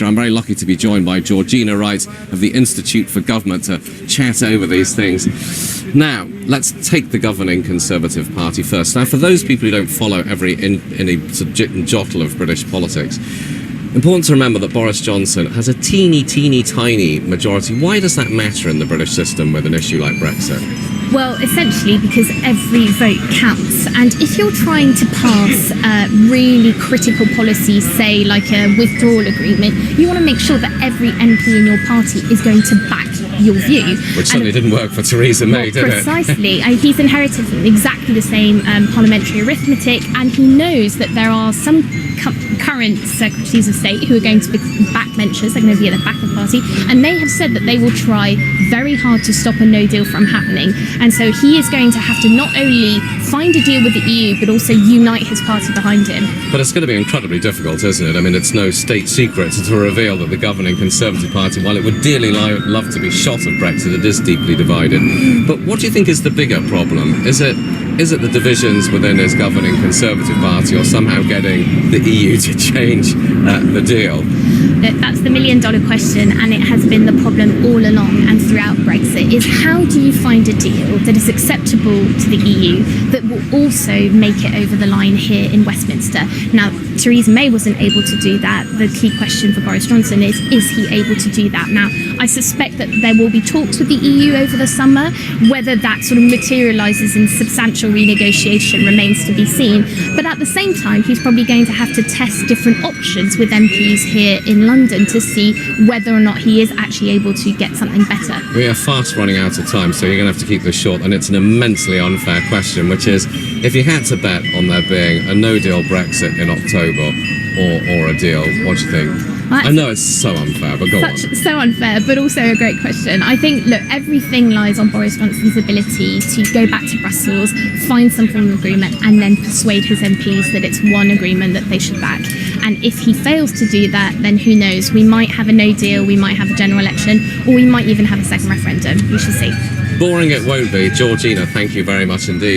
Researcher. I'm very lucky to be joined by Georgina Wright of the Institute for Government to chat over these things. Now, let's take the governing Conservative Party first. Now, for those people who don't follow every sort of jot and jottle of British politics, important to remember that Boris Johnson has a teeny tiny majority. Why does that matter in the British system with an issue like Brexit? Well, essentially because every vote counts, and if you're trying to pass really critical policies, say like a withdrawal agreement, you want to make sure that every MP in your party is going to back your view. Which certainly didn't work for Theresa May, did it? Precisely. He's inherited exactly the same parliamentary arithmetic, and he knows that there are some current secretaries of state who are going to be backbenchers. They're going to be at the back of the party, and they have said that they will try very hard to stop a no deal from happening. And so he is going to have to not only find a deal with the EU, but also unite his party behind him. But it's going to be incredibly difficult, isn't it? I mean, it's no state secret to reveal that the governing Conservative Party, while it would dearly love to be shot of Brexit, it is deeply divided. But what do you think is the bigger problem? Is it the divisions within his governing Conservative Party, or somehow getting the EU to change the deal? That's the million-dollar question, and it has been the problem all along and throughout Brexit, is how do you find a deal that is acceptable to the EU that will also make it over the line here in Westminster? Now, Theresa May wasn't able to do that. The key question for Boris Johnson is he able to do that? Now, I suspect that there will be talks with the EU over the summer. Whether that sort of materialises in substantial renegotiation remains to be seen. But at the same time, he's probably going to have to test different options with MPs here in London to see whether or not he is actually able to get something better. We are fast running out of time, so you're going to have to keep this short, and it's an immensely unfair question, which is, if you had to bet on there being a no-deal Brexit in October or a deal, what do you think? I know it's so unfair, but go on. So unfair, but also a great question. I think, look, everything lies on Boris Johnson's ability to go back to Brussels, find some form of agreement, and then persuade his MPs that it's one agreement that they should back. And if he fails to do that, then who knows? We might have a no deal, we might have a general election, or we might even have a second referendum. We shall see. Boring it won't be. Georgina, thank you very much indeed.